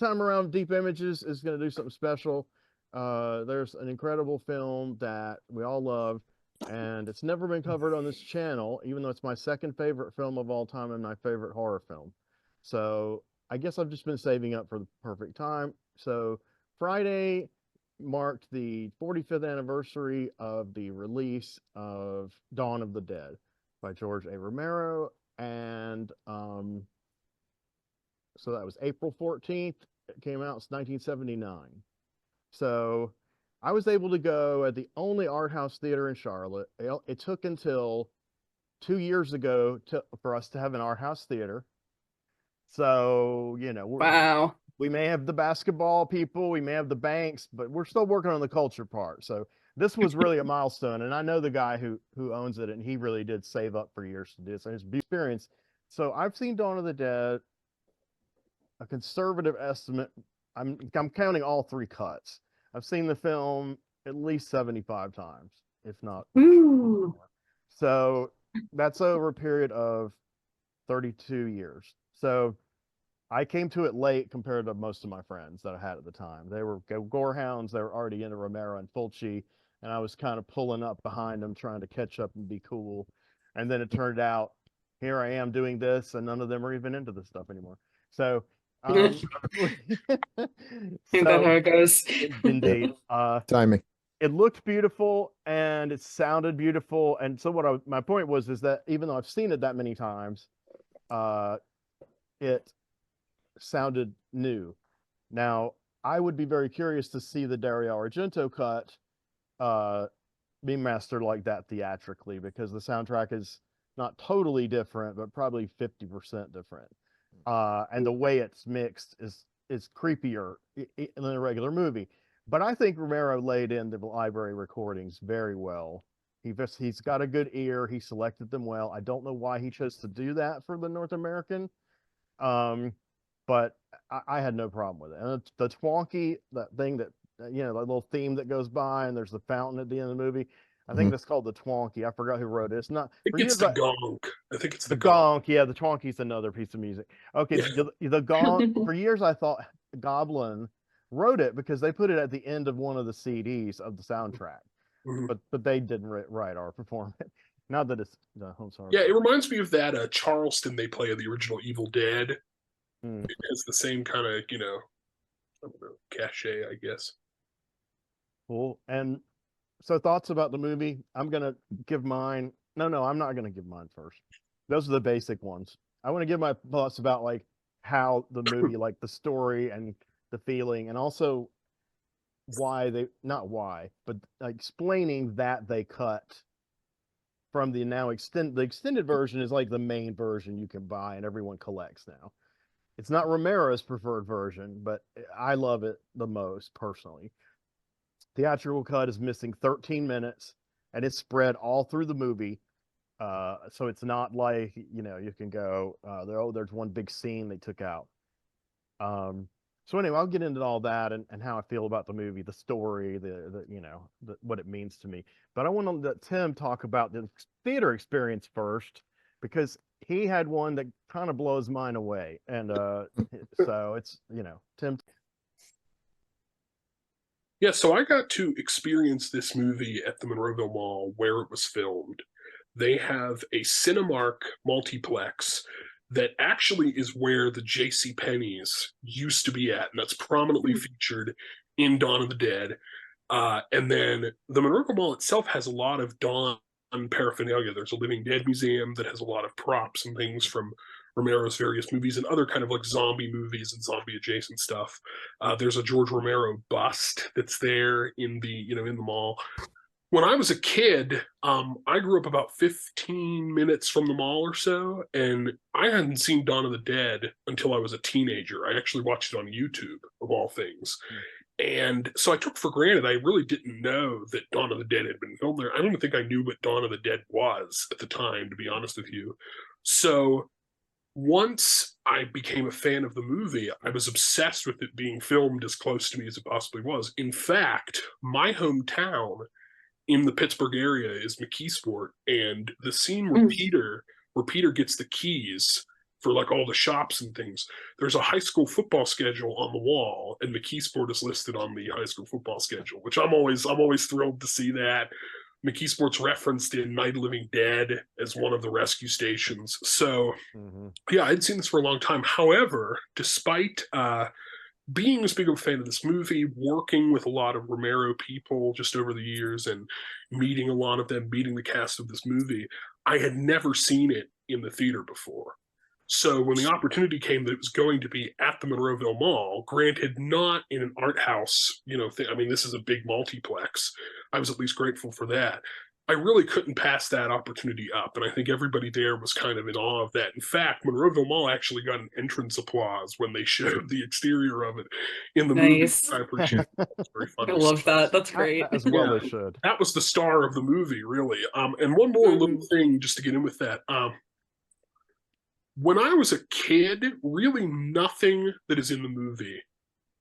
time around, Deep Images is going to do something special. There's an incredible film that we all love, and it's never been covered on this channel, even though it's my second favorite film of all time and my favorite horror film. So I guess I've just been saving up for the perfect time. So Friday marked the 45th anniversary of the release of Dawn of the Dead by George A. Romero, and so that was April 14th. It came out in 1979. So I was able to go at the only art house theater in Charlotte. It took until 2 years ago for us to have an art house theater. So, Wow. we may have the basketball people, we may have the banks, but we're still working on the culture part. So this was really a milestone. And I know the guy who owns it, and he really did save up for years to do this. And his experience. So I've seen Dawn of the Dead, a conservative estimate. I'm counting all three cuts. I've seen the film at least 75 times, if not Ooh. more. So that's over a period of 32 years. So I came to it late compared to most of my friends that I had at the time. They were gorehounds. They were already into Romero and Fulci, and I was kind of pulling up behind them, trying to catch up and be cool. And then it turned out, here I am doing this, and none of them are even into this stuff anymore. So, Ain't that how so it goes? indeed, Timing. it looked beautiful and it sounded beautiful. And so my point was is that even though I've seen it that many times, it sounded new. Now, I would be very curious to see the Dario Argento cut be mastered like that theatrically, because the soundtrack is not totally different, but probably 50% different. And the way it's mixed is creepier than a regular movie. But I think Romero laid in the library recordings very well. He's got a good ear. He selected them well. I don't know why he chose to do that for the North American, but I had no problem with it. And the twonky, that thing that, that little theme that goes by, and there's the fountain at the end of the movie. I think that's called the twonky. I forgot who wrote it. It's not. I think it's the gonk. I think it's the gonk. Yeah, the twonky's another piece of music. Okay, Yeah. the gonk. For years, I thought Goblin wrote it because they put it at the end of one of the CDs of the soundtrack, but they didn't write or perform it. Not that it's no, I'm sorry. Yeah, it reminds me of that Charleston they play in the original Evil Dead. It has the same kind of, I don't know, cachet, I guess. Cool. And so thoughts about the movie. I'm gonna give mine. No, I'm not gonna give mine first. Those are the basic ones. I want to give my thoughts about like how the movie, like the story and the feeling, and also why they, not why, but explaining that they cut from the extended version is like the main version you can buy and everyone collects now. It's not Romero's preferred version, but I love it the most personally. Theatrical cut is missing 13 minutes and it's spread all through the movie. So it's not like, you can go, there's one big scene they took out. So anyway, I'll get into all that and how I feel about the movie, the story, what it means to me. But I want to let Tim talk about the theater experience first, because he had one that kind of blows mine away. And so it's, Tim. Yeah, so I got to experience this movie at the Monroeville Mall where it was filmed. They have a Cinemark multiplex that actually is where the J.C. Penney's used to be at, and that's prominently featured in Dawn of the Dead. And then the Monroeville Mall itself has a lot of Dawn paraphernalia. There's a Living Dead museum that has a lot of props and things from Romero's various movies and other kind of like zombie movies and zombie adjacent stuff. There's a George Romero bust that's there in the in the mall. When I was a kid, I grew up about 15 minutes from the mall or so, and I hadn't seen Dawn of the Dead until I was a teenager. I actually watched it on YouTube, of all things. And so I took for granted, I really didn't know that Dawn of the Dead had been filmed there. I don't even think I knew what Dawn of the Dead was at the time, to be honest with you. So once I became a fan of the movie, I was obsessed with it being filmed as close to me as it possibly was. In fact, my hometown in the Pittsburgh area is McKeesport, and the scene where Peter gets the keys for like all the shops and things, there's a high school football schedule on the wall, and McKeesport is listed on the high school football schedule, which I'm always thrilled to see that. McKeesport's referenced in Night of the Living Dead as one of the rescue stations. So, yeah, I'd seen this for a long time. However, despite being as big of a fan of this movie, working with a lot of Romero people just over the years and meeting a lot of them, meeting the cast of this movie, I had never seen it in the theater before. So when the opportunity came that it was going to be at the Monroeville Mall, granted not in an art house, I mean, this is a big multiplex. I was at least grateful for that. I really couldn't pass that opportunity up, and I think everybody there was kind of in awe of that. In fact, Monroeville Mall actually got an entrance applause when they showed the exterior of it in the Nice. movie. I appreciate it. It's very fun. I love that. That's great. As well, Yeah. they should. That was the star of the movie, really. And one more little thing, just to get in with that. When I was a kid, really nothing that is in the movie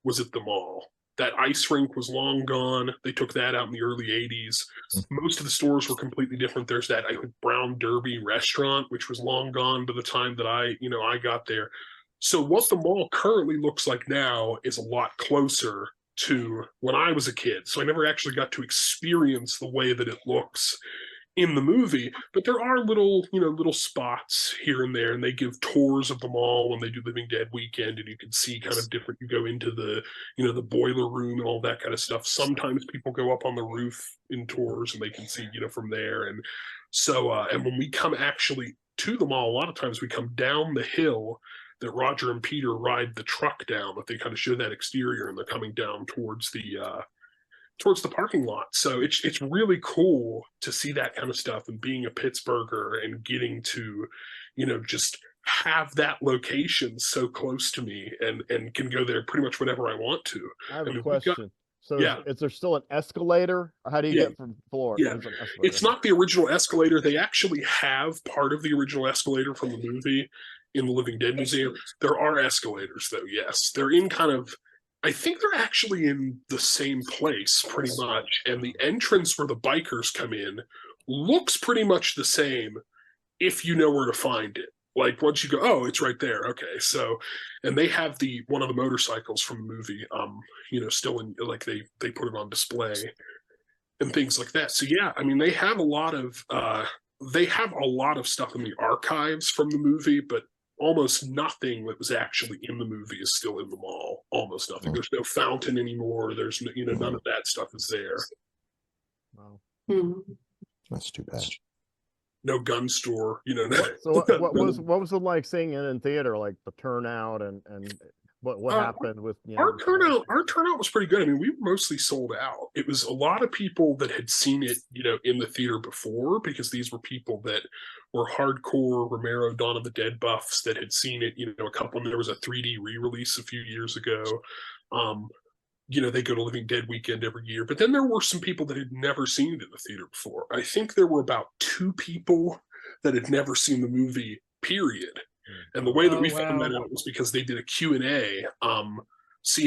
was at the mall. That ice rink was long gone. They took that out in the early 80s. Most of the stores were completely different. There's that Brown Derby restaurant, which was long gone by the time that I got there. So what the mall currently looks like now is a lot closer to when I was a kid. So I never actually got to experience the way that it looks in the movie, but there are little spots here and there, and they give tours of the mall when they do Living Dead weekend, and you can see kind of different. You go into the the boiler room and all that kind of stuff. Sometimes people go up on the roof in tours, and they can see from there. And so and when we come actually to the mall, a lot of times we come down the hill that Roger and Peter ride the truck down, that they kind of show that exterior, and they're coming down towards the parking lot. So it's really cool to see that kind of stuff, and being a Pittsburgher and getting to just have that location so close to me, and can go there pretty much whenever I want to. I have a question. So is there still an escalator, or how do you get from floor? Yeah, it's not the original escalator. They actually have part of the original escalator from the movie in the Living Dead Museum. There are escalators, though. Yes, they're in kind of, I think they're actually in the same place pretty much. And the entrance where the bikers come in looks pretty much the same if you know where to find it. Like once you go, oh, it's right there. Okay. So, and they have one of the motorcycles from the movie, still in, like they put it on display and things like that. So yeah, I mean, they have a lot of stuff in the archives from the movie, but almost nothing that was actually in the movie is still in the mall. Almost nothing. There's no fountain anymore. There's none of that stuff is there. Wow. That's too bad. No gun store. So what was it like seeing it in theater? Like the turnout and what happened with our turnout? Our turnout was pretty good. I mean, we were mostly sold out. It was a lot of people that had seen it, in the theater before, because these were people that were hardcore Romero, Dawn of the Dead buffs that had seen it. A couple. There was a 3D re-release a few years ago. They go to Living Dead weekend every year. But then there were some people that had never seen it in the theater before. I think there were about 2 people that had never seen the movie, period. And the way that we found that out was because they did a Q&A.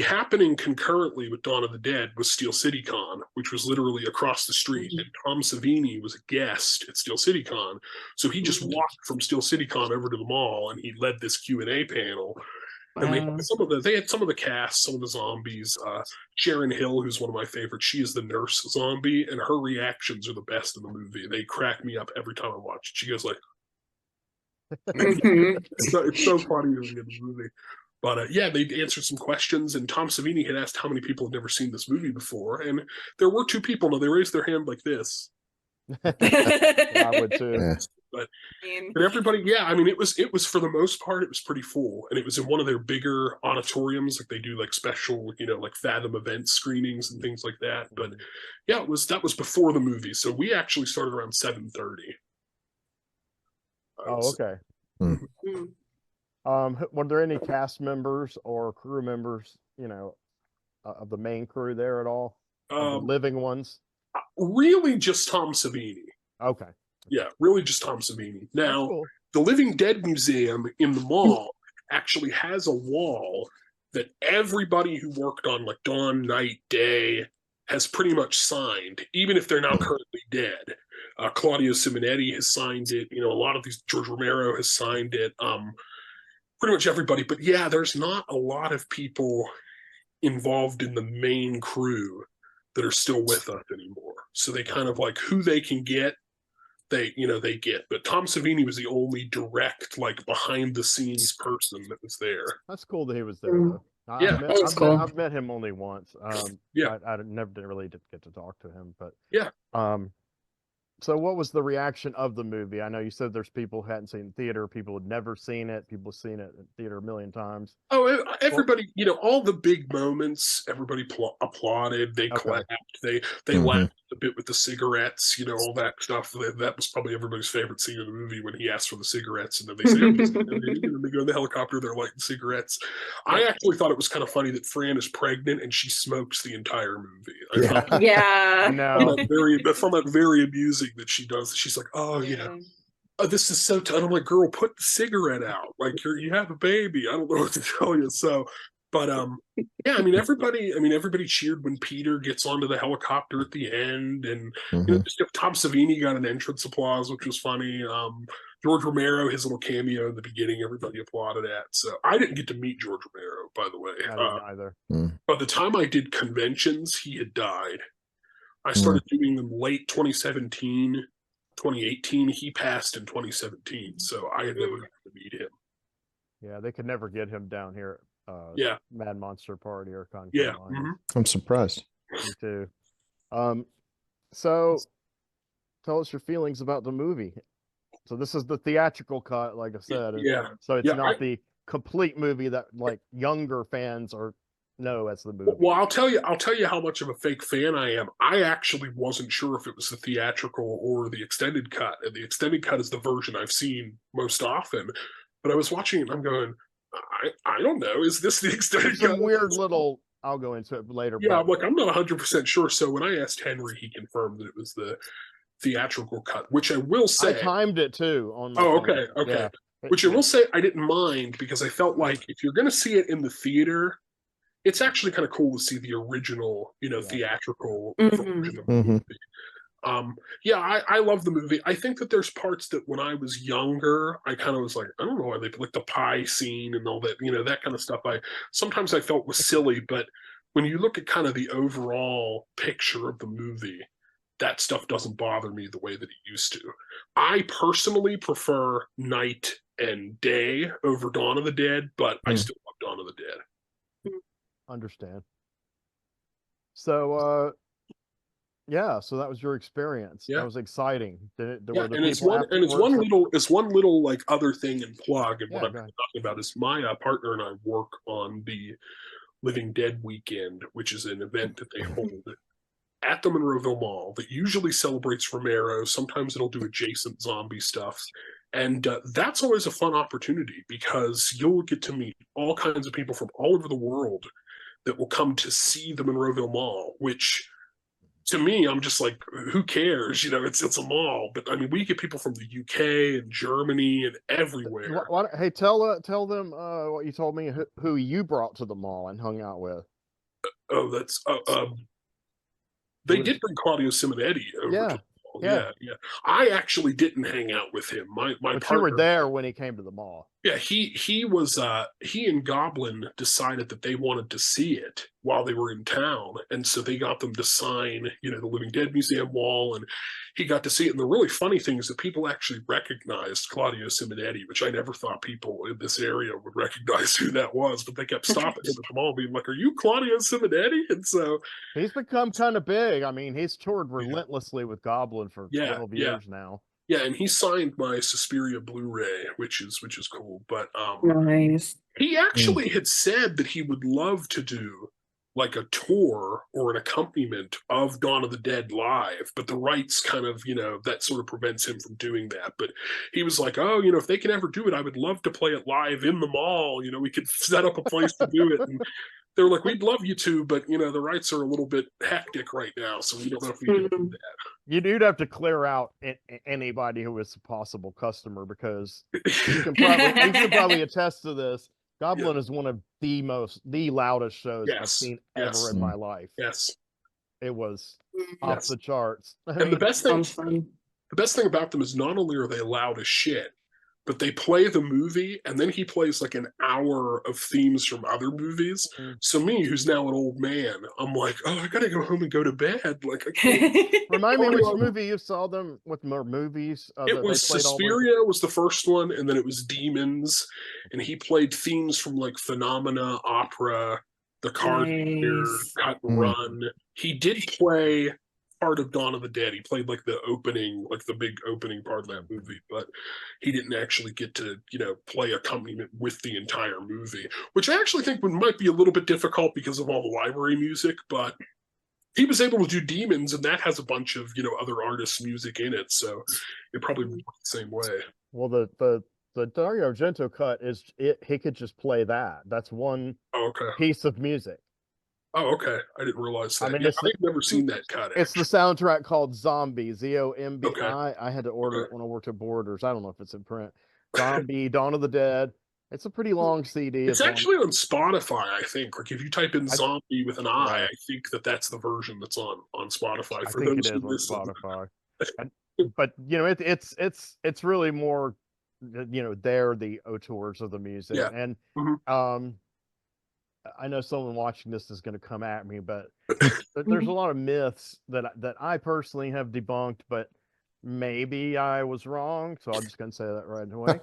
Happening concurrently with Dawn of the Dead was Steel City Con, which was literally across the street. And Tom Savini was a guest at Steel City Con. So he just walked from Steel City Con over to the mall, and he led this Q&A panel. And they had some of the cast, some of the zombies. Sharon Hill, who's one of my favorites, she is the nurse zombie, and her reactions are the best in the movie. They crack me up every time I watch it. She goes like, it's so funny in the movie. But they answered some questions, and Tom Savini had asked how many people had never seen this movie before, and there were 2 people. Now they raised their hand like this. I would too. Yeah. But everybody, I mean, it was for the most part, it was pretty full, and it was in one of their bigger auditoriums, like they do like special, like Fathom event screenings and things like that. But that was before the movie, so we actually started around 7:30. Oh, okay. Were there any cast members or crew members, of the main crew there at all? The living ones? Really, just Tom Savini. Okay. Yeah, really just Tom Savini. Now, the Living Dead Museum in the mall actually has a wall that everybody who worked on like Dawn, Night, Day has pretty much signed, even if they're now currently dead. Claudio Simonetti has signed it. A lot of these, George Romero has signed it. pretty much everybody. But yeah, there's not a lot of people involved in the main crew that are still with us anymore. So they kind of like who they can get, they get. But Tom Savini was the only direct, like behind the scenes person that was there. That's cool that he was there. Mm. Though. Yeah, that's cool. I've met him only once. Yeah. I never did really get to talk to him, but Yeah. So what was the reaction of the movie? I know you said there's people who hadn't seen it in theater, people had never seen it, people have seen it in theater a million times. Oh, everybody, all the big moments, everybody applauded, they Okay. clapped, they laughed a bit with the cigarettes, all that stuff. That was probably everybody's favorite scene in the movie when he asked for the cigarettes, and then they say, and they go in the helicopter, they're lighting cigarettes. I actually thought it was kind of funny that Fran is pregnant and she smokes the entire movie. I found Yeah. No. I found that very amusing that she does. She's like, oh, oh, this is so I'm like, girl, put the cigarette out. Like you have a baby. I don't know what to tell you. So, but yeah, everybody cheered when Peter gets onto the helicopter at the end, and Tom Savini got an entrance applause, which was funny. George Romero, his little cameo in the beginning, everybody applauded at. So I didn't get to meet George Romero, by the way. I didn't either. By the time I did conventions, he had died. I started doing them late 2017, 2018. He passed in 2017, so I had never gotten to meet him. Yeah, they could never get him down here. Mad Monster Party or Con. Yeah, I'm surprised. Me too. So tell us your feelings about the movie. So this is the theatrical cut, like I said. Yeah. So it's not the complete movie that like younger fans know as the movie. Well, I'll tell you how much of a fake fan I am. I actually wasn't sure if it was the theatrical or the extended cut. And the extended cut is the version I've seen most often. But I was watching it and I'm going, I don't know. Is this the extended cut? Some weird little, I'll go into it later. Yeah, I'm not 100% sure. So when I asked Henry, he confirmed that it was the theatrical cut, which I will say. I timed it too. Okay. Yeah. Which I will say I didn't mind, because I felt like if you're going to see it in the theater, it's actually kind of cool to see the original, theatrical version of the movie. I love the movie. I think that there's parts that when I was younger, I kind of was like, I don't know, like the pie scene and all that, that kind of stuff. Sometimes I felt was silly, but when you look at kind of the overall picture of the movie, that stuff doesn't bother me the way that it used to. I personally prefer Night and Day over Dawn of the Dead, but I still love Dawn of the Dead. Understand. So so that was your experience. That was exciting. It's one little like other thing and plug, and what I'm talking about is my partner and I work on the Living Dead weekend, which is an event that they hold at the Monroeville Mall that usually celebrates Romero. Sometimes it'll do adjacent zombie stuff. And that's always a fun opportunity, because you'll get to meet all kinds of people from all over the world that will come to see the Monroeville Mall, which to me, I'm just like, who cares? It's a mall. But I mean, we get people from the UK and Germany and everywhere. Hey, tell them what you told me, who you brought to the mall and hung out with. Oh, that's they did bring Claudio Simonetti over to the mall. Yeah. I actually didn't hang out with him. My but partner, you were there when he came to the mall. Yeah, he and Goblin decided that they wanted to see it while they were in town, and so they got them to sign, the Living Dead Museum wall, and he got to see it. And the really funny thing is that people actually recognized Claudio Simonetti, which I never thought people in this area would recognize who that was, but they kept stopping him at the mall, being like, "Are you Claudio Simonetti?" And so he's become kind of big. I mean, he's toured relentlessly with Goblin for 12 years now. Yeah, and he signed my Suspiria Blu-ray, which is cool. But nice. He actually had said that he would love to do like a tour or an accompaniment of Dawn of the Dead live, but the rights kind of, that sort of prevents him from doing that. But he was like, oh, if they can ever do it, I would love to play it live in the mall. We could set up a place to do it. And they were like, we'd love you to, but the rights are a little bit hectic right now, so we don't know if we can do that. You'd have to clear out anybody who is a possible customer, because you can probably attest to this. Goblin is one of the loudest shows I've seen ever in my life. Yes, it was off the charts. And the best thing about them is not only are they loud as shit, but they play the movie and then he plays like an hour of themes from other movies. So me, who's now an old man, I'm like, oh, I gotta go home and go to bed. Like, I can't. Remind me which movie you saw them with, more movies It that was they played all the. Suspiria was the first one, and then it was Demons, and he played themes from like Phenomena, Opera, The Card Reader, Nice. Cut and Run. He did play part of Dawn of the Dead. He played like the opening, like the big opening part of that movie, but he didn't actually get to, play accompaniment with the entire movie, which I actually think might be a little bit difficult because of all the library music, but he was able to do Demons, and that has a bunch of, other artists' music in it, so it probably would work the same way. Well, the Dario Argento cut is it. He could just play that. That's one piece of music. Oh, okay. I didn't realize that. I mean, I've never seen that cut. It's the soundtrack called Zombie, Zombi. Okay. I had to order it when I worked at Borders. I don't know if it's in print. Zombie, Dawn of the Dead. It's a pretty long CD. It's actually on Spotify, I think. Like if you type in "zombie" with an I, I think that's the version that's on Spotify. I think it is on Spotify. But it's really more, they're the auteurs of the music, and I know someone watching this is going to come at me, but there's a lot of myths that I personally have debunked, but maybe I was wrong, so I'm just going to say that right away.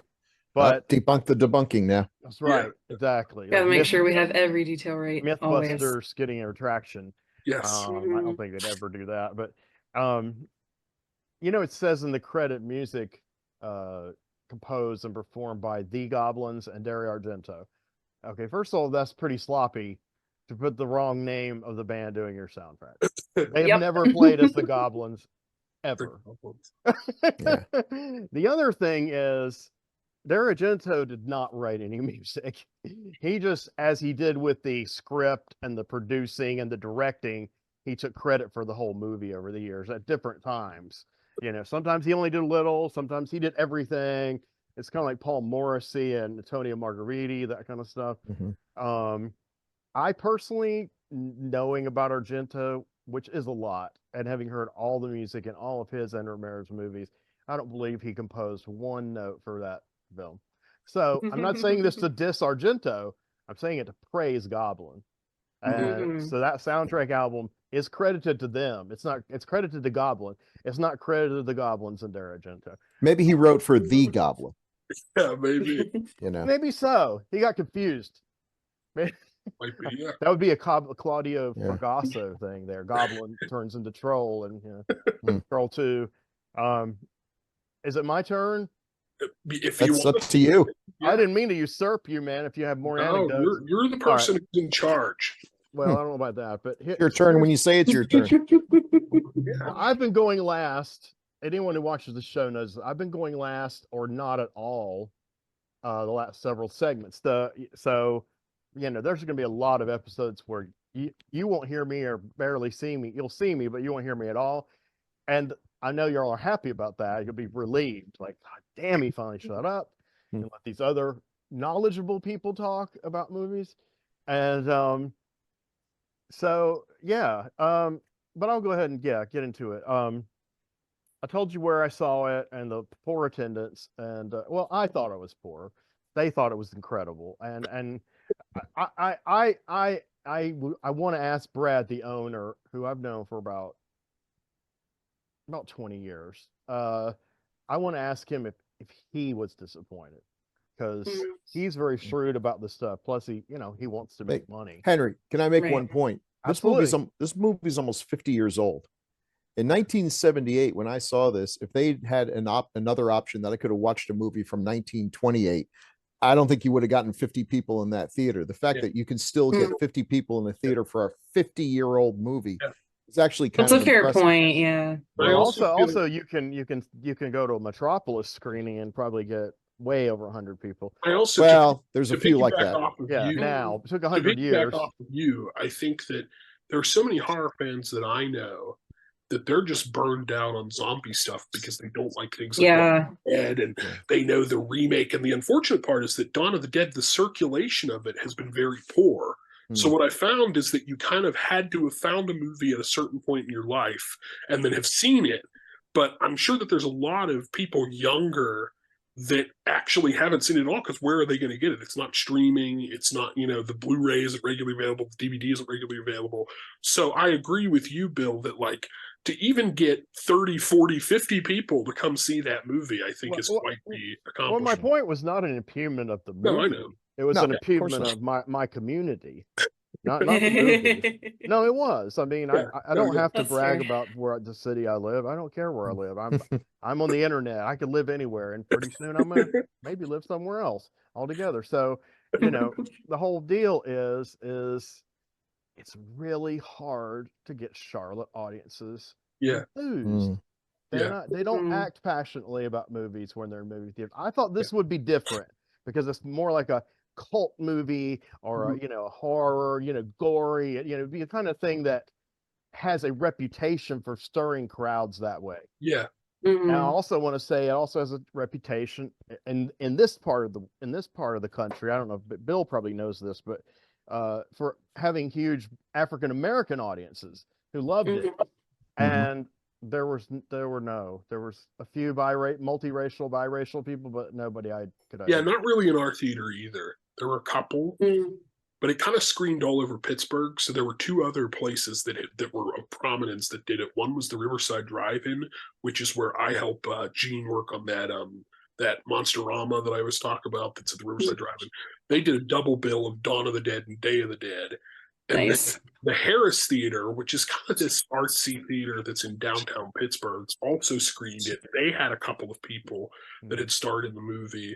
But debunk the debunking now. That's right, exactly. Gotta make sure we have every detail right. Mythbusters getting a retraction. Yes. I don't think they'd ever do that, but it says in the credit music composed and performed by The Goblins and Dario Argento. Okay, first of all, that's pretty sloppy to put the wrong name of the band doing your soundtrack. They have never played as the Goblins, ever. The other thing is, Dario Argento did not write any music. He just, as he did with the script and the producing and the directing, he took credit for the whole movie over the years at different times. Sometimes he only did a little, sometimes he did everything. It's kind of like Paul Morrissey and Antonio Margheriti, that kind of stuff. I personally, knowing about Argento, which is a lot, and having heard all the music in all of his and Romero's movies, I don't believe he composed one note for that film. So I'm not saying this to diss Argento. I'm saying it to praise Goblin. And so that soundtrack album is credited to them. It's credited to Goblin. It's not credited to the Goblins and Dario Argento. Maybe he wrote for The Goblin. Yeah, maybe. Maybe so. He got confused. Might be, yeah. That would be a Claudio Fragasso thing there. Goblin turns into Troll and Troll 2. Is it my turn? That's up to you. I didn't mean to usurp you, man. If you have more anecdotes. You're the person who's in charge. Well, I don't know about that, but your turn when you say it's your turn. I've been going last. Anyone who watches the show knows I've been going last or not at all the last several segments. So there's going to be a lot of episodes where you won't hear me or barely see me. You'll see me, but you won't hear me at all. And I know y'all are happy about that. You'll be relieved. Like, God damn, he finally shut up and let these other knowledgeable people talk about movies. And but I'll go ahead and get into it. I told you where I saw it and the poor attendance, and I thought it was poor. They thought it was incredible, and I want to ask Brad, the owner, who I've known for about 20 years. I want to ask him if he was disappointed, because he's very shrewd about this stuff. Plus, he wants to make money. Henry, can I make one point? This movie's almost 50 years old. In 1978, when I saw this, if they had another option that I could have watched a movie from 1928, I don't think you would have gotten 50 people in that theater. The fact that you can still get 50 people in a theater for a 50-year-old movie is actually kind of fair impressive. point. Yeah. But also you can go to a Metropolis screening and probably get way over 100 people. There's a few like that. Now it took 100 years. Off of you, I think that there are so many horror fans that I know that they're just burned out on zombie stuff because they don't like things like Dawn of the Dead, and they know the remake. And the unfortunate part is that Dawn of the Dead, the circulation of it has been very poor. So what I found is that you kind of had to have found a movie at a certain point in your life and then have seen it. But I'm sure that there's a lot of people younger that actually haven't seen it all, because where are they going to get it? It's not streaming. It's not, the Blu-ray isn't regularly available. The DVD isn't regularly available. So I agree with you, Bill, that like to even get 30, 40, 50 people to come see that movie, I think is quite the accomplishment. Well, my point was not an impugnment of the movie. No, I know. It was an impugnment of my community. Not the movie. No, it was. I mean, yeah. I don't have to brag about where the city I live. I don't care where I live. I'm on the internet. I could live anywhere, and pretty soon I'm gonna maybe live somewhere else altogether. So, the whole deal is it's really hard to get Charlotte audiences enthused. They don't act passionately about movies when they're in movie theaters. I thought this would be different because it's more like a cult movie or a horror, gory, be the kind of thing that has a reputation for stirring crowds that way. Yeah. And I also want to say it also has a reputation in this part of the country. I don't know if Bill probably knows this, but for having huge African American audiences who loved it. And there was a few multiracial, biracial people, but nobody I could. Yeah, not really in our theater either. There were a couple, but it kind of screened all over Pittsburgh. So there were two other places that were of prominence that did it. One was the Riverside Drive-In, which is where I help Gene work on that Monsterama that I always talk about. That's at the Riverside Drive-In. They did a double bill of Dawn of the Dead and Day of the Dead. And nice. The Harris Theater, which is kind of this artsy theater that's in downtown Pittsburgh, also screened it. They had a couple of people that had starred in the movie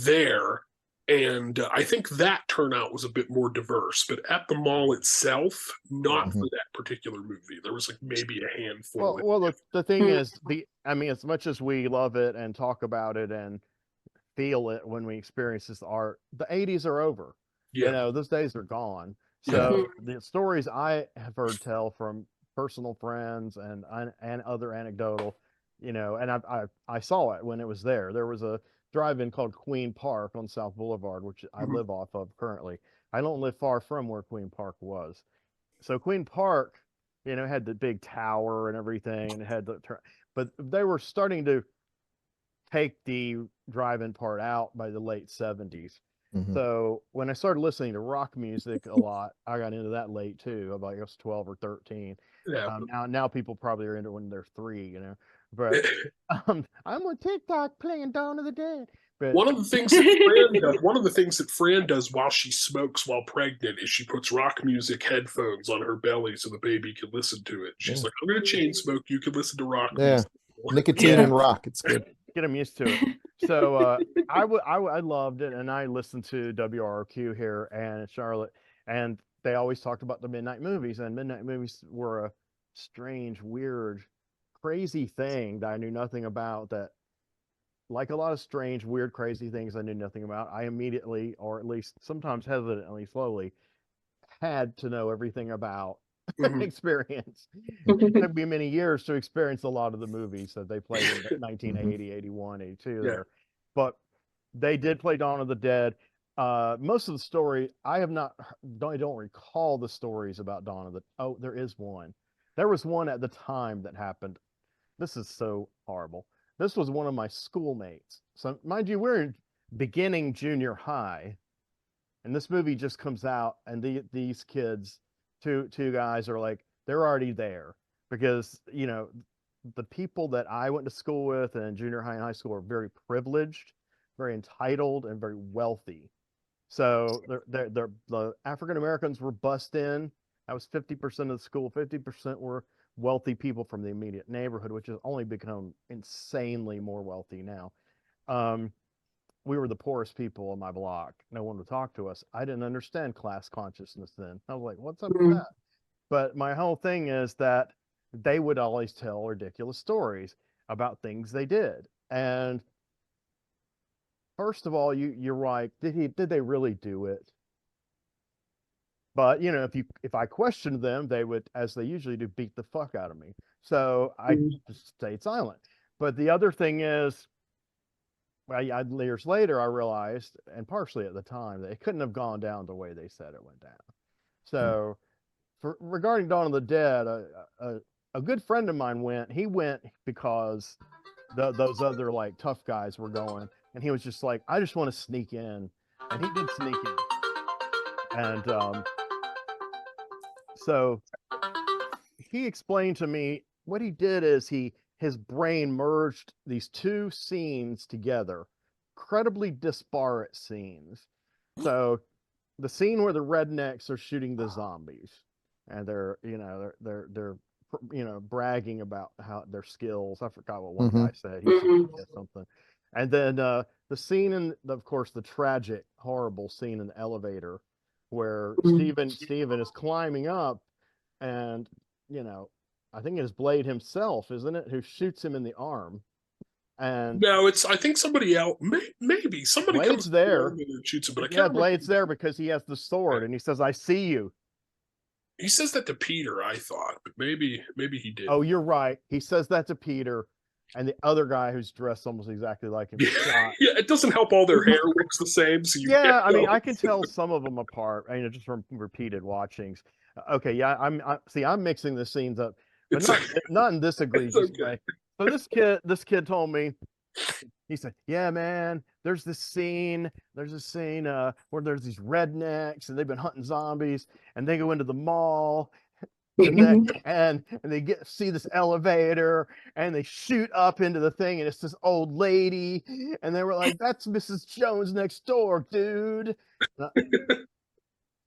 there. And I think that turnout was a bit more diverse, but at the mall itself, not for that particular movie. There was like maybe a handful. Well, the thing is, as much as we love it and talk about it and feel it when we experience this art, the 80s are over. Yeah. Those days are gone. So the stories I have heard tell from personal friends and other anecdotal, and I saw it when it was there. There was a drive-in called Queen Park on South Boulevard, which I live off of currently. I don't live far from where Queen Park was. So Queen Park, had the big tower and everything, and it had but they were starting to take the drive-in part out by the late 70s. So when I started listening to rock music a lot, I got into that late too. About I was 12 or 13. Yeah. Now people probably are into when they're 3, But I'm on TikTok playing Dawn of the Dead. But one of the things that Fran does while she smokes while pregnant is she puts rock music headphones on her belly so the baby can listen to it. She's like, I'm going to chain smoke. You can listen to rock music. Nicotine and rock. It's good. Get them used to it. So I loved it, and I listened to WRQ here and Charlotte, and they always talked about the midnight movies, and midnight movies were a strange, weird, crazy thing that I knew nothing about. That, like a lot of strange, weird, crazy things I knew nothing about, I immediately, or at least sometimes hesitantly, slowly, had to know everything about. Experience. It took me many years to experience a lot of the movies that they played in 1980, 81, 82 there. But they did play Dawn of the Dead. Most of the story I don't recall the stories about Dawn of the. Oh, there is one. There was one at the time that happened. This is so horrible. This was one of my schoolmates. So mind you, we're in beginning junior high, and this movie just comes out, and these kids, two guys, are like, they're already there because the people that I went to school with in junior high and high school are very privileged, very entitled, and very wealthy. So the African Americans were bussed in. That was 50% of the school. 50% were wealthy people from the immediate neighborhood, which has only become insanely more wealthy now. We were the poorest people on my block. No one would talk to us. I didn't understand class consciousness then. I was like, what's up with that? But my whole thing is that they would always tell ridiculous stories about things they did. And first of all, you're right. Did they really do it? But if I questioned them, they would, as they usually do, beat the fuck out of me. So I just stayed silent. But the other thing is, years later, I realized, and partially at the time, that it couldn't have gone down the way they said it went down. So, regarding Dawn of the Dead, a good friend of mine went. He went because those other like tough guys were going, and he was just like, I just want to sneak in, and he did sneak in, and so he explained to me what he did is his brain merged these two scenes together, incredibly disparate scenes. So the scene where the rednecks are shooting the zombies, and they're bragging about how their skills. I forgot what one guy said. He said something. And then the scene of course, the tragic, horrible scene in the elevator where Steven is climbing up, and I think it's Blade himself, isn't it, who shoots him in the arm. And no, I think somebody else, maybe somebody Blade's comes there and shoots him, but I can't remember. Blade's there because he has the sword, and he says, I see you. He says that to Peter, I thought, but maybe he did. Oh, you're right. He says that to Peter, and the other guy who's dressed almost exactly like him. Yeah, it doesn't help all their hair looks the same. So I mean, I can tell some of them apart, just from repeated watchings. Okay, yeah, I'm mixing the scenes up, but not in this egregious way. So this kid told me, he said, yeah, man, there's this scene where there's these rednecks, and they've been hunting zombies, and they go into the mall, and they see this elevator, and they shoot up into the thing, and it's this old lady, and they were like, that's Mrs. Jones next door, dude.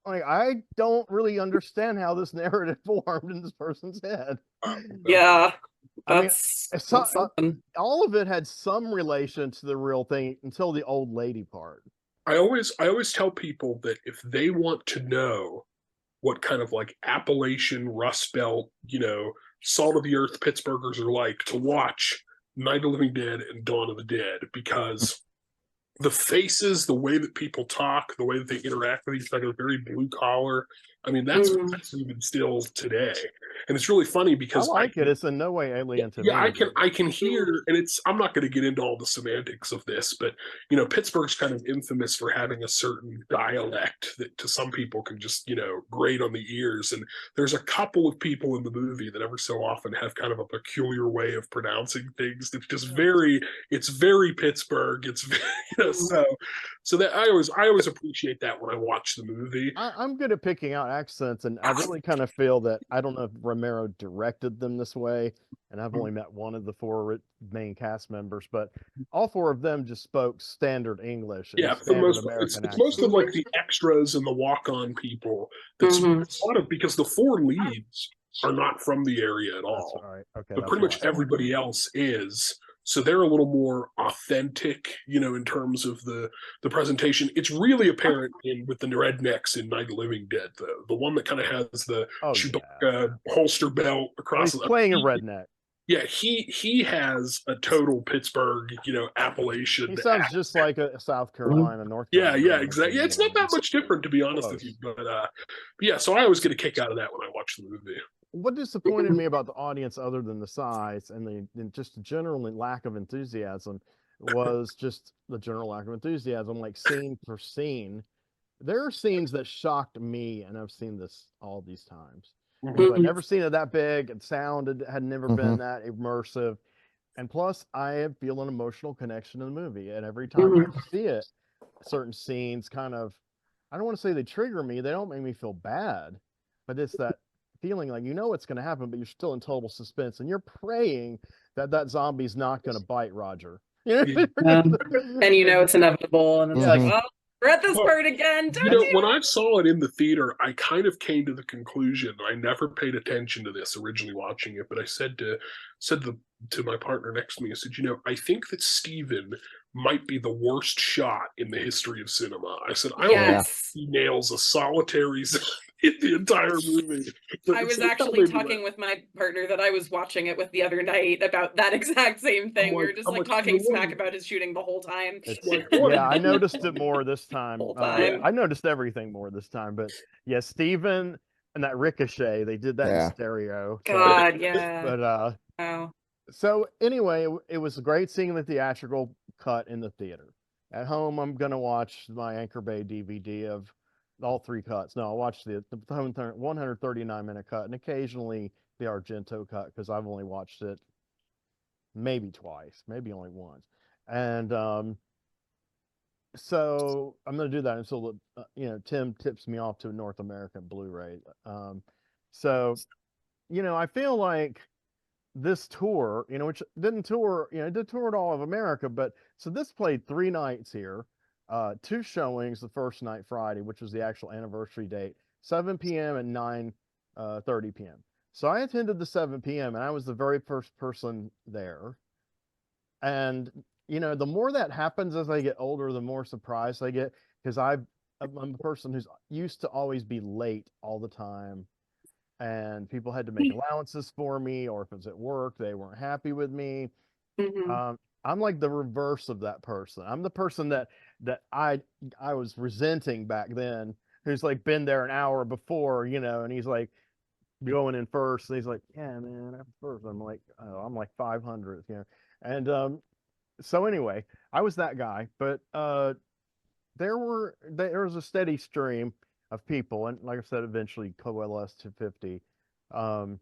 Like, I don't really understand how this narrative formed in this person's head. Yeah. That's all of it had some relation to the real thing until the old lady part. I always tell people that if they want to know what kind of like Appalachian Rust Belt, salt of the earth Pittsburghers are like, to watch Night of the Living Dead and Dawn of the Dead, because the faces, the way that people talk, the way that they interact with each other, very blue collar. I mean, that's even still today. And it's really funny because I like it. It's in no way alien to me. Yeah, I can hear, and I'm not going to get into all the semantics of this, but Pittsburgh's kind of infamous for having a certain dialect that to some people can just, grate on the ears. And there's a couple of people in the movie that ever so often have kind of a peculiar way of pronouncing things. It's just it's very Pittsburgh. It's so that I always appreciate that when I watch the movie. I'm good at picking out accents, and I really kind of feel that, I don't know if Romero directed them this way, and I've only met one of the four main cast members, but all four of them just spoke standard English. Yeah, for the most part, it's most of like the extras and the walk-on people. That's a lot of, because the four leads are not from the area at all. Right. Okay, but pretty much everybody else is. So they're a little more authentic, in terms of the presentation. It's really apparent with the rednecks in Night of the Living Dead, though. The one that kind of has the Chewbacca holster belt across. He's playing a redneck. Yeah, he has a total Pittsburgh, Appalachian. He sounds just like a South Carolina, North Carolina. Yeah, exactly. Yeah, it's not that much different, to be honest with you. But yeah, so I always get a kick out of that when I watch the movie. What disappointed me about the audience, other than the size and the just general lack of enthusiasm, was just the general lack of enthusiasm, like scene for scene. There are scenes that shocked me, and I've seen this all these times. I've never seen it that big, and sound had never been that immersive. And plus, I feel an emotional connection to the movie, and every time I see it, certain scenes kind of, I don't want to say they trigger me, they don't make me feel bad, but it's that feeling like what's going to happen, but you're still in total suspense, and you're praying that zombie's not going to bite Roger. And it's inevitable, and it's like, well, we're at this part again. When I saw it in the theater, I kind of came to the conclusion. I never paid attention to this originally watching it, but I said to my partner next to me, I said, I think that Steven might be the worst shot in the history of cinema. I said, I don't think he nails a solitary in the entire movie. I was actually talking with my partner that I was watching it with the other night about that exact same thing. We were just talking smack about his shooting the whole time. Yeah, I noticed it more this time. I noticed everything more this time, but yeah, Steven and that Ricochet, they did that in stereo. God, yeah. But wow. So anyway, it was great seeing the theatrical cut in the theater. At home, I'm gonna watch my Anchor Bay DVD of all three cuts. No, I'll watch the 139-minute cut, and occasionally the Argento cut, because I've only watched it maybe twice, maybe only once. And so I'm going to do that until Tim tips me off to a North American Blu-ray. So I feel like this tour, which didn't tour, it did tour all of America, but so this played 3 nights here, 2 showings the first night, Friday, which was the actual anniversary date, 7 p.m. and 9:30 p.m. So I attended the 7 p.m. and I was the very first person there. And the more that happens as I get older, the more surprised I get, because I'm a person who's used to always be late all the time. And people had to make allowances for me, or if it was at work, they weren't happy with me. I'm like the reverse of that person. I'm the person that I was resenting back then, who's like been there an hour before, and he's like going in first, and he's like, yeah, man, I'm first. I'm like, oh, I'm like 500th, and so anyway, I was that guy, but there was a steady stream of people, and like I said, eventually coalesced to 50. But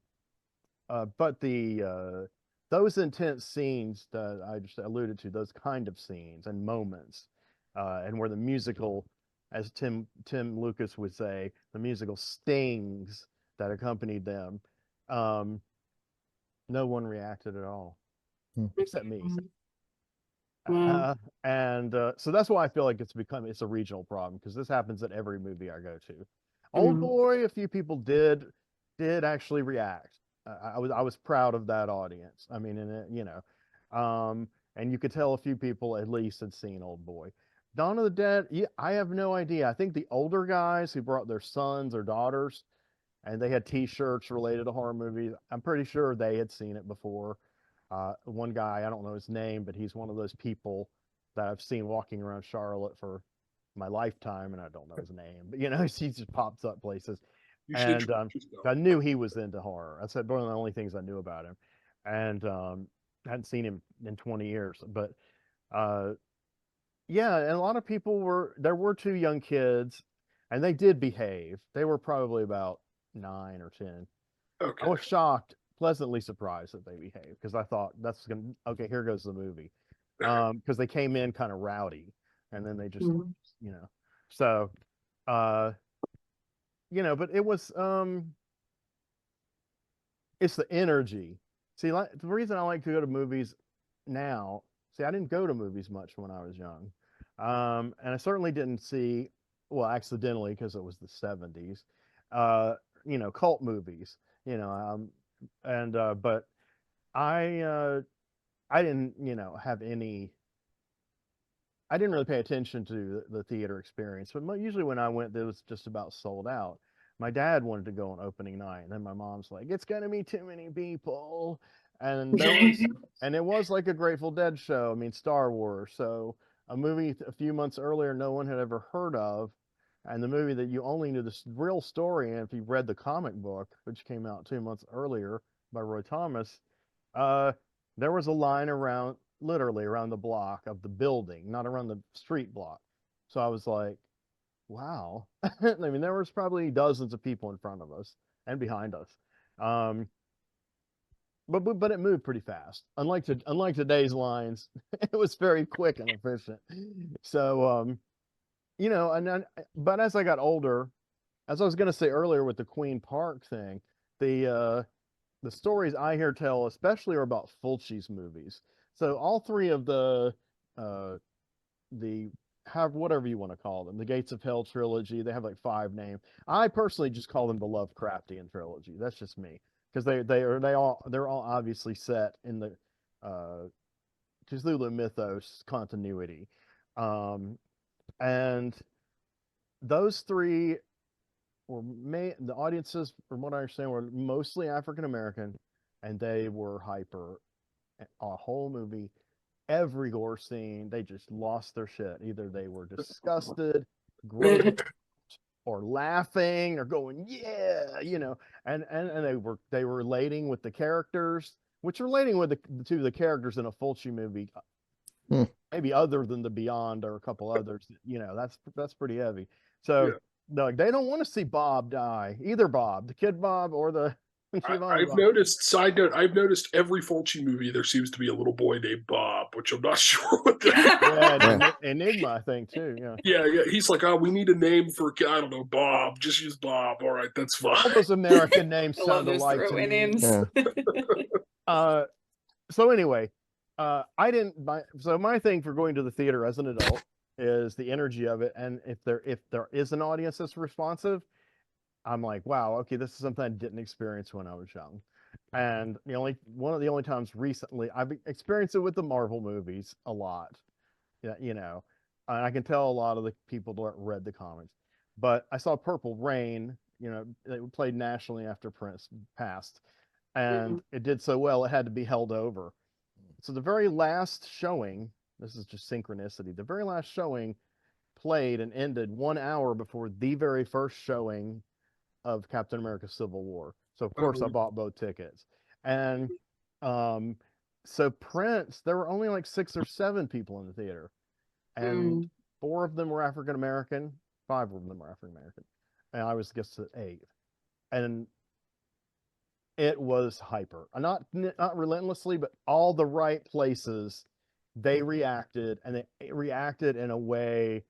those intense scenes that I just alluded to, those kind of scenes and moments, and where the musical, as Tim Lucas would say, the musical stings that accompanied them, no one reacted at all, except me. So that's why I feel like it's a regional problem, because this happens at every movie I go to. Old Boy, a few people did actually react. I was proud of that audience. I mean, and you could tell a few people at least had seen Old Boy. Dawn of the Dead, I have no idea. I think the older guys who brought their sons or daughters, and they had T-shirts related to horror movies, I'm pretty sure they had seen it before. One guy, I don't know his name, but he's one of those people that I've seen walking around Charlotte for my lifetime, and I don't know his name, but he just pops up places. And I knew he was into horror. That's one of the only things I knew about him, and hadn't seen him in 20 years. But yeah, and a lot of people there were 2 young kids, and they did behave. They were probably about 9 or 10. Okay. I was shocked, pleasantly surprised that they behaved, because I thought okay, here goes the movie, because they came in kind of rowdy, and then they just so but it was it's the energy. See, the reason I like to go to movies now, I didn't go to movies much when I was young, and I certainly didn't see, well, accidentally, because it was the 70s, cult movies, but I didn't have any. I didn't really pay attention to the theater experience, but usually when I went, it was just about sold out. My dad wanted to go on opening night, and then my mom's like, "It's gonna be too many people," and it was like a Grateful Dead show. I mean, Star Wars, so a movie a few months earlier no one had ever heard of, and the movie that you only knew the real story, and if you read the comic book, which came out 2 months earlier by Roy Thomas, there was a line literally around the block of the building, not around the street block. So I was like, wow. I mean, there was probably dozens of people in front of us and behind us. But it moved pretty fast. Unlike today's lines, it was very quick and efficient. So but as I got older, as I was going to say earlier with the Queen Park thing, the stories I hear tell especially are about Fulci's movies. So all 3 of the whatever you want to call them, the Gates of Hell trilogy, they have like 5 names. I personally just call them the Lovecraftian trilogy. That's just me, because they're all obviously set in the Cthulhu mythos continuity, and those 3 the audiences, from what I understand, were mostly African American, and they were hyper. A whole movie, every gore scene, they just lost their shit. Either they were disgusted, grossed, or laughing, or going, yeah, and they were relating with the characters, which relating with the characters in a Fulci movie, maybe other than the Beyond or a couple others, that's pretty heavy. So no, they don't want to see Bob die, either Bob, the kid Bob, or the I've noticed, side note, I've noticed every Fulci movie there seems to be a little boy named Bob, which I'm not sure what that Yeah, Enigma, I think, too. Yeah. He's like, oh, we need a name for, I don't know, Bob. Just use Bob. All right, that's fine. All those American names I love sound those alike to throwaway me. names. Yeah. So anyway, I didn't buy. So my thing for going to the theater as an adult is the energy of it, and if there is an audience that's responsive, I'm like, wow, okay, this is something I didn't experience when I was young. And one of the only times recently I've experienced it with the Marvel movies a lot. Yeah, and I can tell a lot of the people that read the comics. But I saw Purple Rain, it played nationally after Prince passed, and it did so well it had to be held over. So the very last showing, this is just synchronicity, the very last showing played and ended 1 hour before the very first showing of Captain America Civil War. So of course I bought both tickets. And so Prince, there were only like 6 or 7 people in the theater. And 4 of them were African American, 5 of them were African American. And I was just the 8th. And it was hyper. Not relentlessly, but all the right places they reacted, and they reacted in a way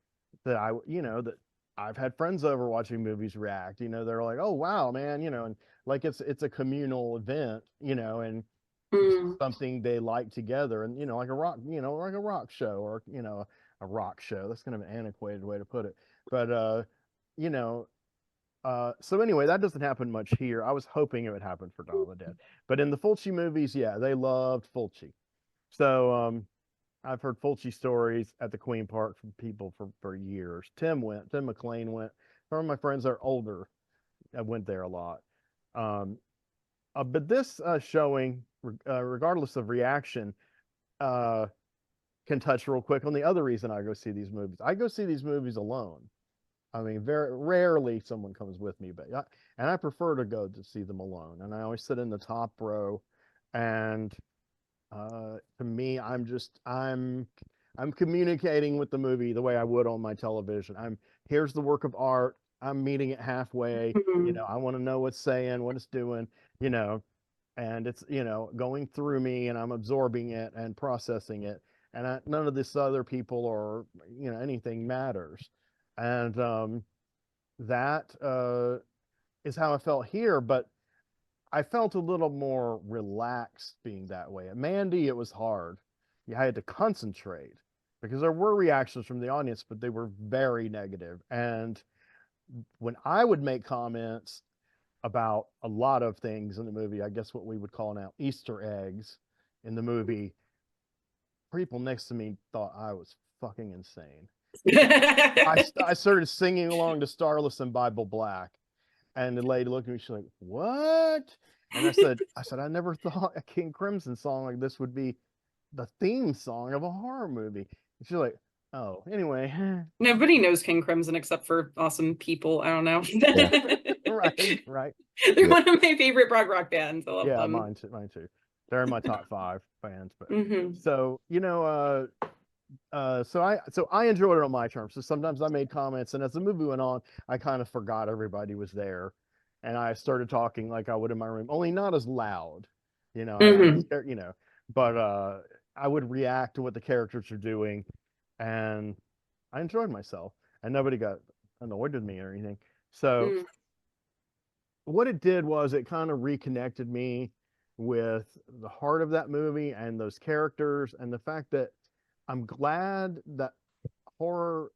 that that I've had friends over watching movies react. They're like, "Oh wow, man," and like it's a communal event, and something they like together, and like a rock, like a rock show, or a rock show. That's kind of an antiquated way to put it, but so anyway, that doesn't happen much here. I was hoping it would happen for Dawn of the Dead, but in the Fulci movies, yeah, they loved Fulci. So I've heard Fulci stories at the Queen Park from people for years. Tim McLean went. Some of my friends are older. I went there a lot. But this showing, regardless of reaction, can touch real quick on the other reason I go see these movies. I go see these movies alone. I mean, very rarely someone comes with me, but I prefer to go to see them alone. And I always sit in the top row, and to me, I'm communicating with the movie the way I would on my television. Here's the work of art. I'm meeting it halfway. I want to know what's saying, what it's doing, and it's, going through me, and I'm absorbing it and processing it. And none of this other people or, anything matters. And that is how I felt here, but I felt a little more relaxed being that way. At Mandy, it was hard. I had to concentrate because there were reactions from the audience, but they were very negative. And when I would make comments about a lot of things in the movie, I guess what we would call now Easter eggs in the movie, people next to me thought I was fucking insane. I started singing along to Starless and Bible Black, and the lady looked at me, she's like, "What?" And I said, I never thought a King Crimson song like this would be the theme song of a horror movie. And she's like, "Oh, anyway." Nobody knows King Crimson except for awesome people. I don't know. Right. They're one of my favorite prog rock bands. I love them. Mine too. They're in my top 5 bands. But so so I enjoyed it on my terms. So sometimes I made comments, and as the movie went on, I kind of forgot everybody was there, and I started talking like I would in my room, only not as loud, but I would react to what the characters are doing, and I enjoyed myself, and nobody got annoyed with me or anything. So what it did was it kind of reconnected me with the heart of that movie and those characters, and the fact that I'm glad that horror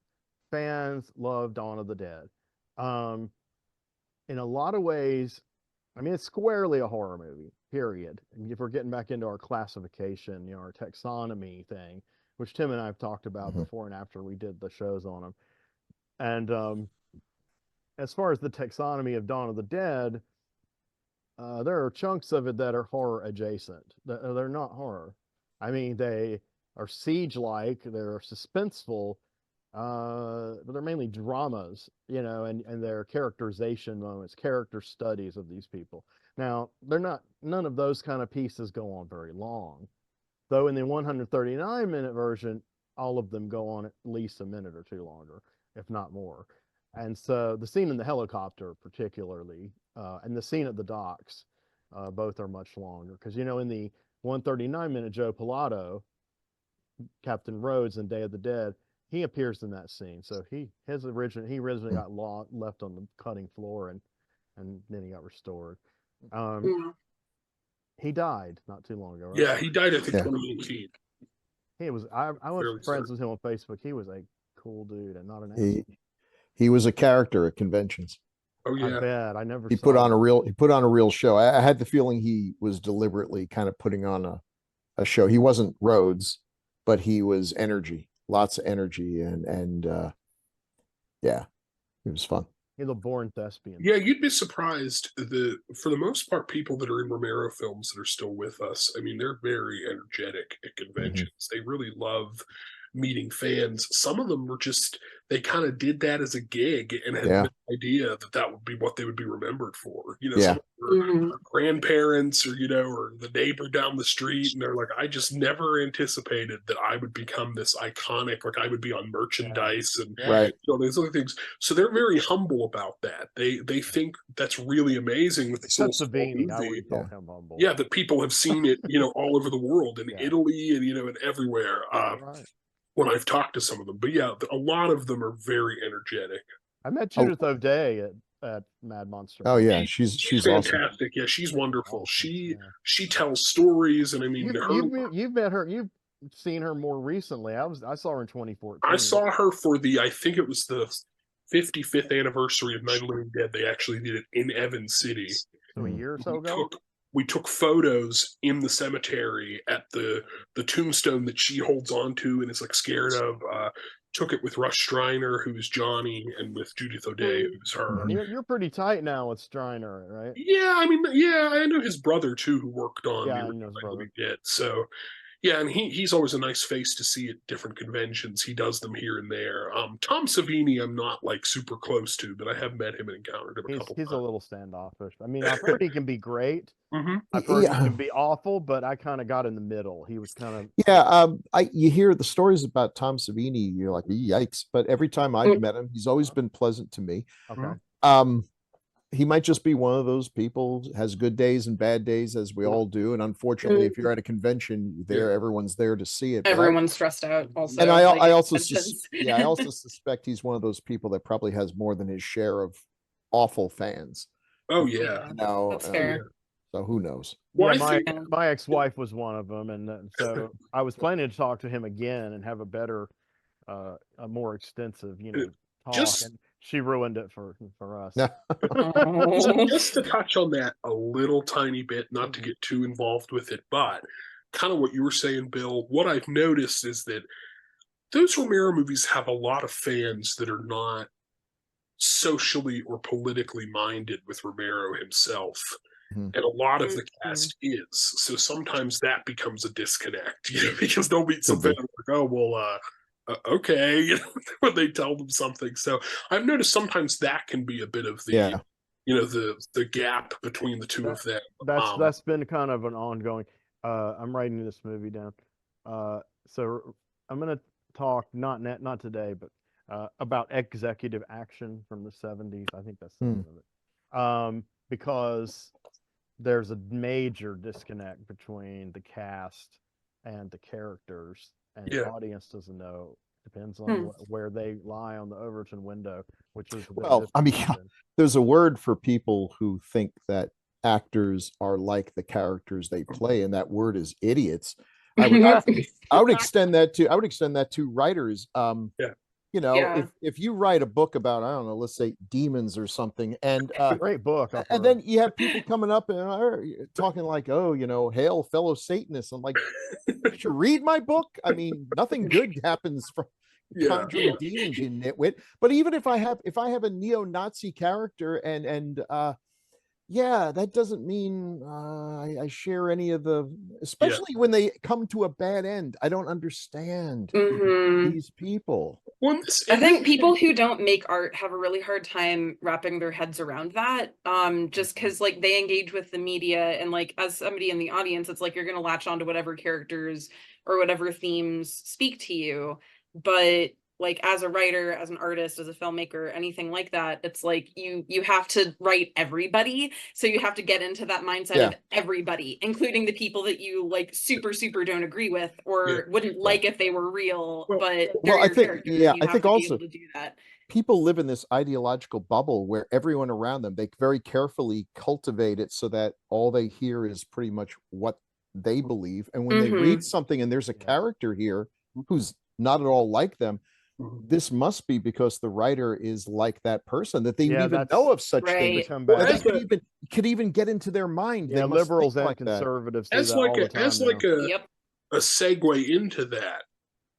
fans love Dawn of the Dead. In a lot of ways, I mean, it's squarely a horror movie, period. And if we're getting back into our classification, our taxonomy thing, which Tim and I have talked about before and after we did the shows on them. And as far as the taxonomy of Dawn of the Dead, there are chunks of it that are horror adjacent. They're not horror. I mean, they are siege-like, they're suspenseful, but they're mainly dramas, and they're characterization moments, character studies of these people. Now, none of those kind of pieces go on very long, though in the 139-minute version, all of them go on at least a minute or two longer, if not more. And so the scene in the helicopter, particularly, and the scene at the docks, Both are much longer because in the 139-minute Joe Pilato, Captain Rhodes in Day of the Dead, he appears in that scene. So he originally got left on the cutting floor and then he got restored. He died not too long ago, right? Yeah, he died, I think, 2018. He was I was friends with him on Facebook. He was a cool dude and not an He, asshole. he was a character at conventions. Oh yeah. I bet. I never He saw put on him. he put on a real show. I had the feeling he was deliberately kind of putting on a show. He wasn't Rhodes, but he was energy, lots of energy, and yeah, it was fun. He's a born thespian. Yeah, you'd be surprised. For the most part, people that are in Romero films that are still with us, I mean, they're very energetic at conventions. They really love meeting fans. Some of them were just, they kind of did that as a gig and had no idea that would be what they would be remembered for. Some of their grandparents or or the neighbor down the street, and they're like, I just never anticipated that I would become this iconic, like I would be on merchandise and these other things. So they're very humble about that. They think that's really amazing with this little small movie. I would call him humble. Yeah, that people have seen it, all over the world, in Italy and and everywhere. When I've talked to some of them, but yeah, a lot of them are very energetic. I met Judith O'Day at Mad Monster. Oh yeah, she's fantastic. Awesome. Yeah, she's wonderful. She tells stories, and I mean, you've met her. You've seen her more recently. I saw her in 2014. I saw her for I think it was the 55th anniversary of Night of the Living Dead. They actually did it in Evans City. So a year or so ago. We took photos in the cemetery at the tombstone that she holds on to and is like scared of. Took it with Russ Striner, who's Johnny, and with Judith O'Day, who's her. You're pretty tight now with Striner, right? Yeah, I mean, I know his brother too, who worked on Dead. So, yeah, and he's always a nice face to see at different conventions. He does them here and there. Tom Savini, I'm not like super close to, but I have met him and encountered him a couple times. He's a little standoffish. I mean, I've heard he can be great. I've heard he can be awful, but I kind of got in the middle. He was kind of you hear the stories about Tom Savini, you're like, yikes! But every time I've met him, he's always been pleasant to me. Okay. He might just be one of those people, has good days and bad days, as we all do. And unfortunately, if you're at a convention, everyone's there to see it. Everyone's stressed out also. And I also suspect he's one of those people that probably has more than his share of awful fans. Oh yeah. That's fair. So who knows? Well, my ex-wife was one of them, and so I was planning to talk to him again and have a better, a more extensive, talk. And she ruined it for us. Just to touch on that a little tiny bit, not to get too involved with it, but kind of what you were saying, Bill, what I've noticed is that those Romero movies have a lot of fans that are not socially or politically minded with Romero himself. And a lot of the cast is. So sometimes that becomes a disconnect, because they'll meet some fans like, oh, well, okay, when they tell them something. So I've noticed sometimes that can be a bit of the the gap between the two of them. That's been kind of an ongoing. I'm writing this movie down, so I'm going to talk not today, but about executive action from the 70s. I think that's the name of it. Because there's a major disconnect between the cast and the characters, and the audience doesn't know. Depends on where they lie on the Overton window, which is there's a word for people who think that actors are like the characters they play, and that word is idiots. I would extend that to writers. If you write a book about, I don't know, let's say demons or something, and great book, and then you have people coming up and talking like, oh, hail fellow Satanists. I'm like, did you read my book? I mean, nothing good happens from conjuring demons, you nitwit. But even if I have a neo-Nazi character and that doesn't mean I share any of the, especially when they come to a bad end. I don't understand these people. I think people who don't make art have a really hard time wrapping their heads around that. Just because like they engage with the media, and like as somebody in the audience, it's like you're gonna latch onto whatever characters or whatever themes speak to you. But like as a writer, as an artist, as a filmmaker, anything like that, it's like you have to write everybody. So you have to get into that mindset of everybody, including the people that you like super don't agree with or wouldn't like if they were real, but they're your characters. You have to be able to do that. People live in this ideological bubble where everyone around them, they very carefully cultivate it so that all they hear is pretty much what they believe. And when they read something and there's a character here who's not at all like them, this must be because the writer is like that person, that they even know of such things. That they could even get into their mind. Yeah, liberals and conservatives do as that like all the a time as like a segue into that,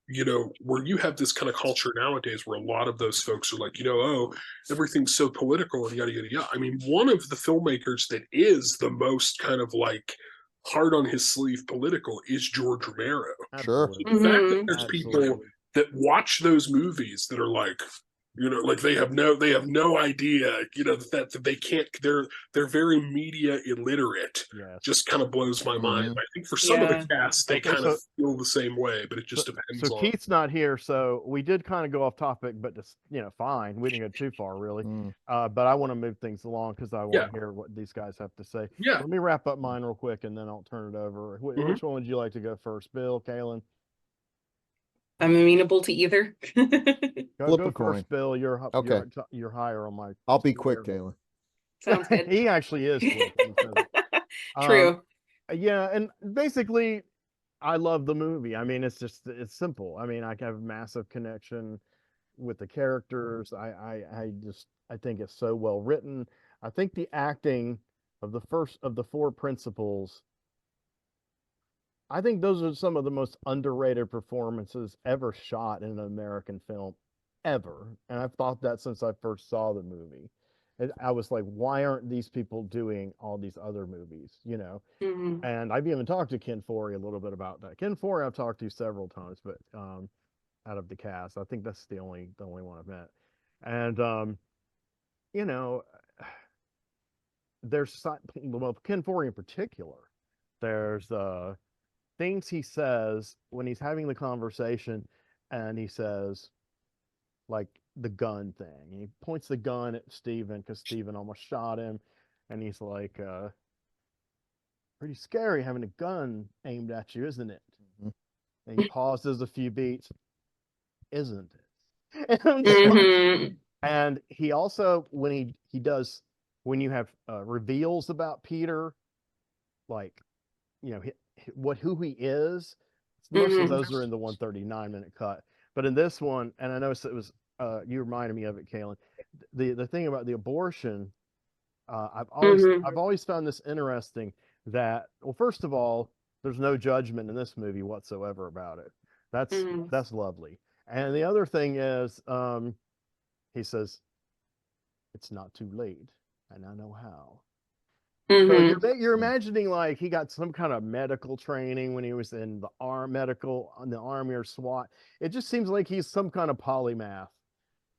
you know, where you have this kind of culture nowadays where a lot of those folks are like, you know, oh, everything's so political and yada yada yada. I mean, one of the filmmakers that is the most kind of like hard on his sleeve political is George Romero. Sure. So the fact that there's people that watch those movies that are like, you know, like they have no idea, you know, that they can't, they're very media illiterate. Just kind of blows my mind. I think for some of the cast, they kind of feel the same way, but it just depends. So Keith's not here, so we did kind of go off topic, but just, you know, fine. We didn't go too far really. But I want to move things along because I want to hear what these guys have to say. Let me wrap up mine real quick and then I'll turn it over. Which one would you like to go first? Bill, Kaelyn? I'm amenable to either. Go first, Bill. You're higher on my. I'll be quick, Kaelyn. Sounds good. He actually is quick. True. Yeah, and basically, I love the movie. I mean, it's simple. I mean, I have a massive connection with the characters. I think it's so well written. I think the acting of the first of the four principals, I think those are some of the most underrated performances ever shot in an American film, ever. And I've thought that since I first saw the movie. I was like, why aren't these people doing all these other movies, you know? And I've even talked to Ken Foree a little bit about that. Ken Foree I've talked to several times, but out of the cast, I think that's the only one I've met. And you know, there's Ken Foree in particular. There's things he says when he's having the conversation, and he says, like, the gun thing. He points the gun at Steven because Steven almost shot him, and he's like, pretty scary having a gun aimed at you, isn't it? And he pauses a few beats. Isn't it? And he also, when he does, when you have reveals about Peter, like, you know, who he is, most of those are in the 139-minute cut. But in this one, and I noticed it was, you reminded me of it, Kaelyn, the thing about the abortion, I've always found this interesting, that, well, first of all, there's no judgment in this movie whatsoever about it. That's lovely. And the other thing is, he says, it's not too late, and I know how. So you're imagining like he got some kind of medical training when he was in the army or SWAT. It just seems like he's some kind of polymath.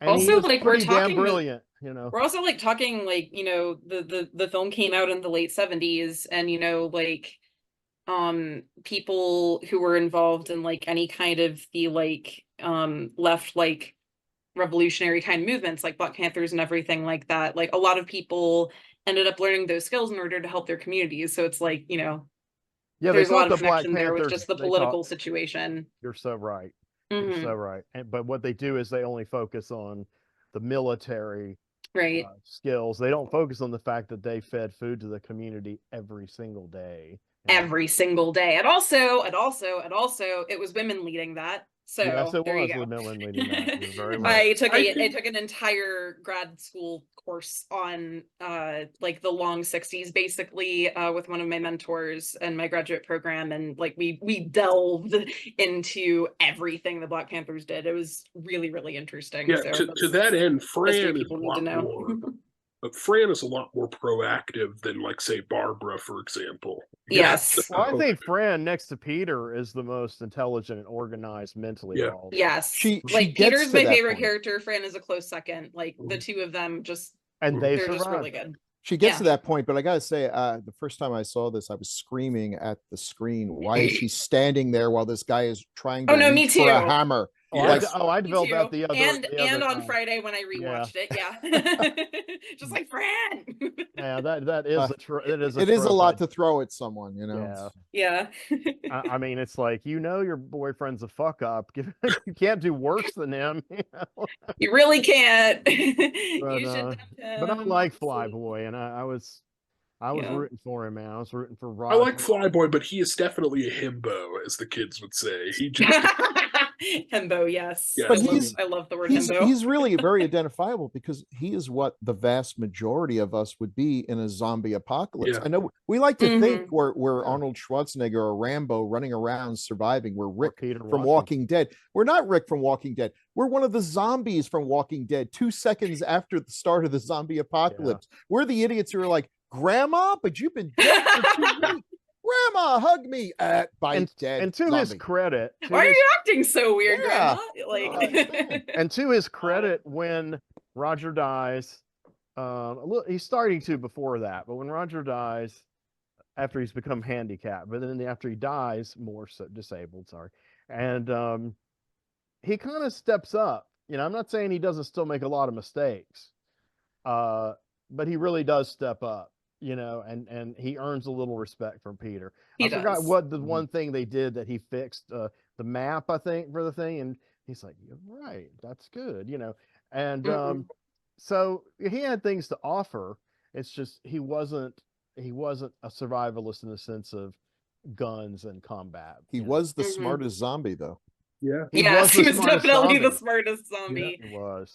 And also, like, we're talking brilliant, you know. We're also like talking, like, you know, the film came out in the late 70s, and, you know, like, people who were involved in like any kind of the like left, like, revolutionary kind of movements like Black Panthers and everything like that, like a lot of people ended up learning those skills in order to help their communities. So it's like, you know, there's a lot of connection there with just the political situation. You're so right. You're so right. But what they do is they only focus on the military skills. They don't focus on the fact that they fed food to the community every single day. Every single day. And also, it was women leading that. So yes, it there was you go. women leading that. You're very right. I took an entire grad school course on like the long 60s, basically, with one of my mentors and my graduate program, and like we delved into everything the Black Panthers did. It was really, really interesting. Yeah, so to that end, Fran people need to know. But Fran is a lot more proactive than, like, say, Barbara, for example. Yes. Well, I think Fran, next to Peter, is the most intelligent and organized mentally. Yes. She like, Peter's my favorite character. Fran is a close second. Like, the two of them just, they're just really good. She gets to that point, but I gotta say, the first time I saw this, I was screaming at the screen. Why is she standing there while this guy is trying to reach for a hammer? I developed that the other and on night. Friday when I rewatched it, yeah. Just like Fran. Yeah, that is it is a lot to throw at someone, you know. Yeah. I mean, it's like, your boyfriend's a fuck up. You can't do worse than him. You really can't. But I like Flyboy, and I was rooting for him, man. I was rooting for Roger. I like Flyboy, but he is definitely a himbo, as the kids would say. He just himbo, yes. Yeah, but I love the word he's, himbo. He's really very identifiable because he is what the vast majority of us would be in a zombie apocalypse. I know we like to think we're Arnold Schwarzenegger or Rambo running around surviving. We're Rick from Walking Dead. We're not Rick from Walking Dead. We're one of the zombies from Walking Dead 2 seconds after the start of the zombie apocalypse. We're the idiots who are like, Grandma, but you've been dead for 2 weeks. Grandma, hug me. Dead. And to his credit, why are you acting so weird, Grandma? And to his credit, when Roger dies, he's starting to before that, but when Roger dies, after he's become handicapped, but then after he dies, more so disabled, and he kind of steps up. I'm not saying he doesn't still make a lot of mistakes, but he really does step up. And he earns a little respect from Peter. I forgot what the one thing they did that he fixed, the map, I think, for the thing. And he's like, you're right, that's good, And so he had things to offer. It's just he wasn't a survivalist in the sense of guns and combat. He was the smartest zombie, though. Yeah. He was definitely the smartest zombie. Yeah, he was.